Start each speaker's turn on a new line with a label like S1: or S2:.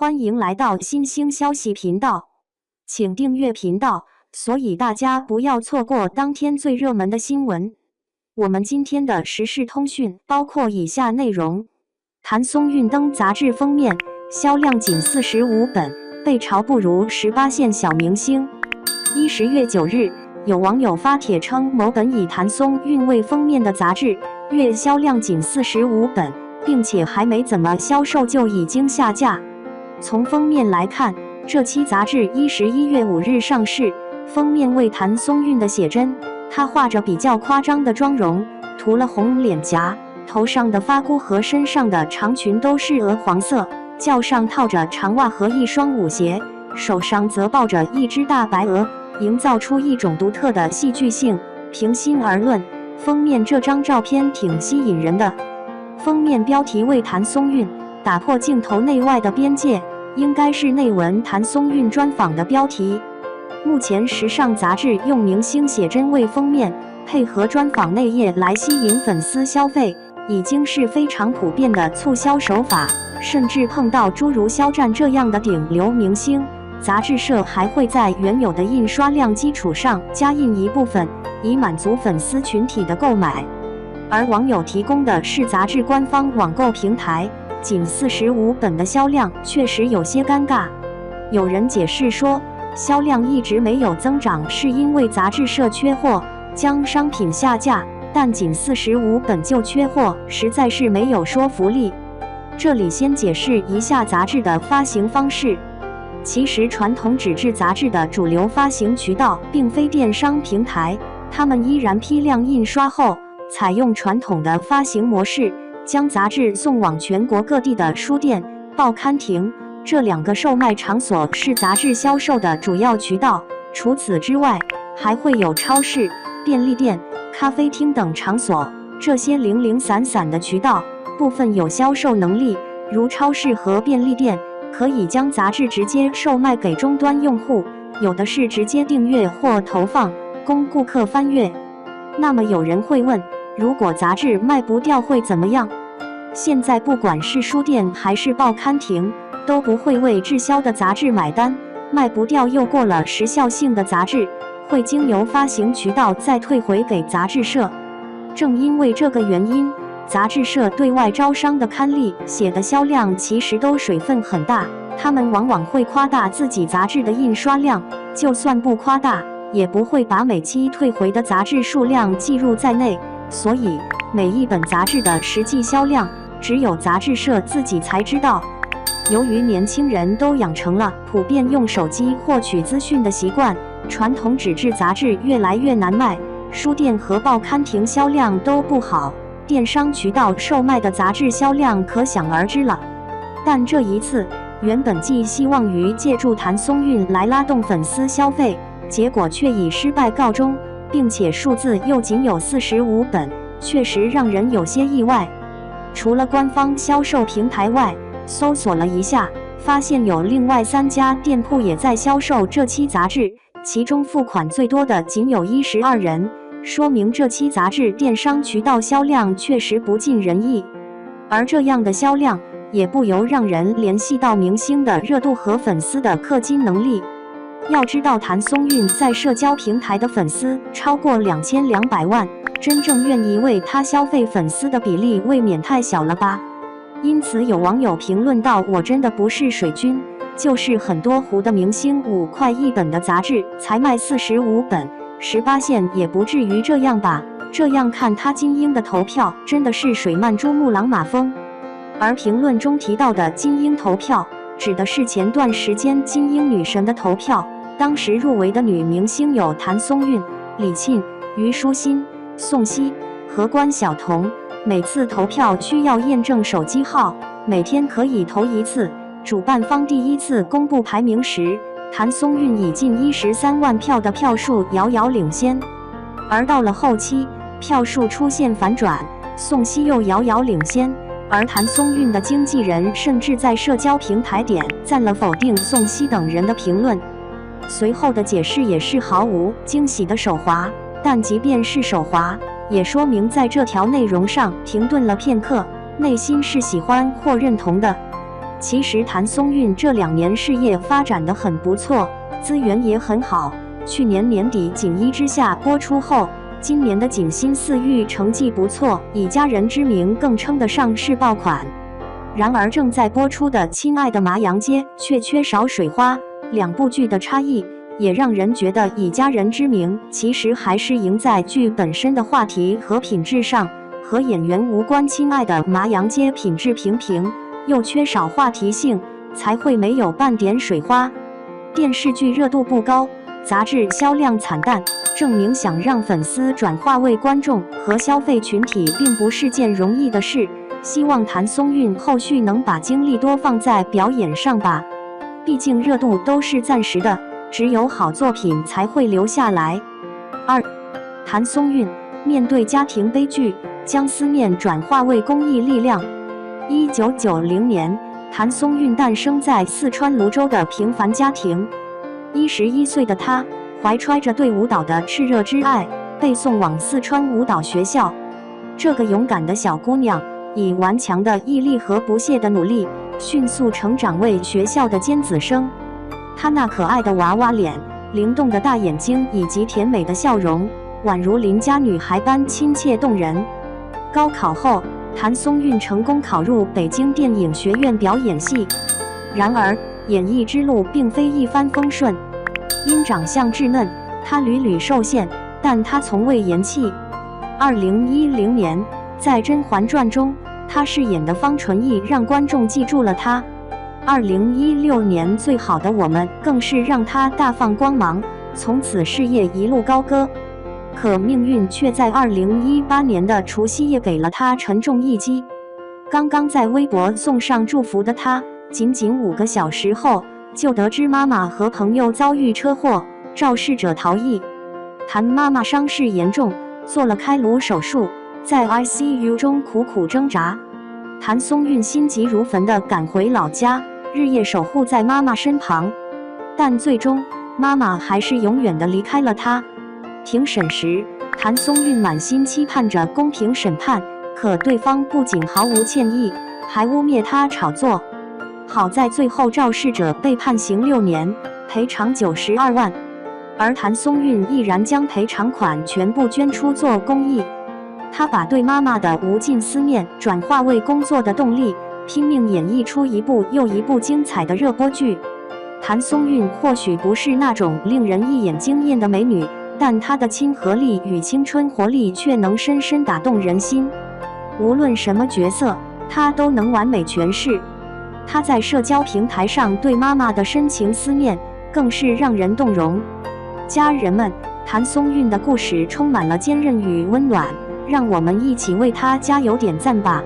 S1: 欢迎来到新兴消息频道，请订阅频道，所以大家不要错过当天最热门的新闻。我们今天的时事通讯包括以下内容：谭松韵登杂志封面，销量仅45本，被嘲不如18线小明星。10月9日，有网友发帖称，某本以谭松韵为封面的杂志，月销量仅45本，并且还没怎么销售就已经下架。从封面来看，这期杂志11月5日上市，封面为谭松韵的写真，她画着比较夸张的妆容，涂了红脸颊，头上的发箍和身上的长裙都是鹅黄色，脚上套着长袜和一双舞鞋，手上则抱着一只大白鹅，营造出一种独特的戏剧性。平心而论，封面这张照片挺吸引人的。封面标题为谭松韵，打破镜头内外的边界，应该是内文谭松韵专访的标题。目前时尚杂志用明星写真为封面，配合专访内页来吸引粉丝消费，已经是非常普遍的促销手法。甚至碰到诸如肖战这样的顶流明星，杂志社还会在原有的印刷量基础上加印一部分，以满足粉丝群体的购买。而网友提供的是杂志官方网购平台，仅45本的销量确实有些尴尬。有人解释说，销量一直没有增长是因为杂志社缺货，将商品下架，但仅45本就缺货，实在是没有说服力。这里先解释一下杂志的发行方式。其实传统纸质杂志的主流发行渠道并非电商平台，他们依然批量印刷后，采用传统的发行模式，将杂志送往全国各地的书店、报刊亭，这两个售卖场所是杂志销售的主要渠道。除此之外，还会有超市、便利店、咖啡厅等场所，这些零零散散的渠道，部分有销售能力，如超市和便利店，可以将杂志直接售卖给终端用户，有的是直接订阅或投放，供顾客翻阅。那么有人会问，如果杂志卖不掉会怎么样？现在不管是书店还是报刊亭，都不会为滞销的杂志买单，卖不掉又过了时效性的杂志，会经由发行渠道再退回给杂志社。正因为这个原因，杂志社对外招商的刊例写的销量其实都水分很大，他们往往会夸大自己杂志的印刷量，就算不夸大，也不会把每期退回的杂志数量计入在内，所以每一本杂志的实际销量，只有杂志社自己才知道。由于年轻人都养成了普遍用手机获取资讯的习惯，传统纸质杂志越来越难卖，书店和报刊亭销量都不好，电商渠道售卖的杂志销量可想而知了。但这一次，原本寄希望于借助谭松韵来拉动粉丝消费，结果却以失败告终，并且数字又仅有45本，确实让人有些意外。除了官方销售平台外，搜索了一下，发现有另外3家店铺也在销售这期杂志，其中付款最多的仅有12人，说明这期杂志电商渠道销量确实不尽人意。而这样的销量，也不由让人联系到明星的热度和粉丝的氪金能力。要知道，谭松韵在社交平台的粉丝超过2200万，真正愿意为他消费粉丝的比例未免太小了吧？因此有网友评论道，我真的不是水军，就是很多糊的明星5块一本的杂志才卖45本，18线也不至于这样吧？这样看他金鹰的投票真的是水漫珠穆朗玛峰。而评论中提到的金鹰投票，指的是前段时间金鹰女神的投票，当时入围的女明星有谭松韵、李沁、虞书欣、宋茜和关晓彤。每次投票需要验证手机号，每天可以投1次。主办方第一次公布排名时，谭松韵以近13万票的票数遥遥领先，而到了后期，票数出现反转，宋茜又遥遥领先，而谭松韵的经纪人甚至在社交平台点赞了否定宋茜等人的评论。随后的解释也是毫无惊喜的手滑，但即便是手滑，也说明在这条内容上停顿了片刻，内心是喜欢或认同的。其实谭松韵这2年事业发展得很不错，资源也很好。去年年底《锦衣之下》播出后，今年的《锦心似玉》成绩不错，以家人之名更称得上是爆款。然而正在播出的《亲爱的麻阳街》却缺少水花，2部剧的差异也让人觉得以家人之名其实还是赢在剧本身的话题和品质上，和演员无关。《亲爱的麻阳街》品质平平，又缺少话题性，才会没有半点水花。电视剧热度不高，杂志销量惨淡，证明想让粉丝转化为观众和消费群体并不是件容易的事。希望谭松韵后续能把精力多放在表演上吧，毕竟热度都是暂时的，只有好作品才会留下来。2. 谭松韵面对家庭悲剧，将思念转化为公益力量。1990年，谭松韵诞生在四川泸州的平凡家庭。11岁的她，怀揣着对舞蹈的炽热之爱，被送往四川舞蹈学校。这个勇敢的小姑娘，以顽强的毅力和不懈的努力，迅速成长为学校的尖子生。她那可爱的娃娃脸、灵动的大眼睛以及甜美的笑容，宛如邻家女孩般亲切动人。高考后，谭松韵成功考入北京电影学院表演系。然而，演艺之路并非一帆风顺，因长相稚嫩，她屡屡受限，但她从未言弃。2010年，在《甄嬛传》中，她饰演的方纯义让观众记住了她。2016年，《最好的我们》更是让她大放光芒，从此事业一路高歌。可命运却在2018年的除夕夜给了她沉重一击。刚刚在微博送上祝福的她，仅仅5个小时后就得知妈妈和朋友遭遇车祸，肇事者逃逸。谭妈妈伤势严重，做了开颅手术，在 ICU 中苦苦挣扎。谭松韵心急如焚地赶回老家，日夜守护在妈妈身旁，但最终妈妈还是永远地离开了她。庭审时，谭松韵满心期盼着公平审判，可对方不仅毫无歉意，还污蔑她炒作。好在最后肇事者被判刑6年，赔偿92万，而谭松韵毅然将赔偿款全部捐出做公益。她把对妈妈的无尽思念转化为工作的动力，拼命演绎出一部又一部精彩的热播剧。谭松韵或许不是那种令人一眼惊艳的美女，但她的亲和力与青春活力却能深深打动人心。无论什么角色，她都能完美诠释。她在社交平台上对妈妈的深情思念，更是让人动容。家人们，谭松韵的故事充满了坚韧与温暖，让我们一起为她加油点赞吧。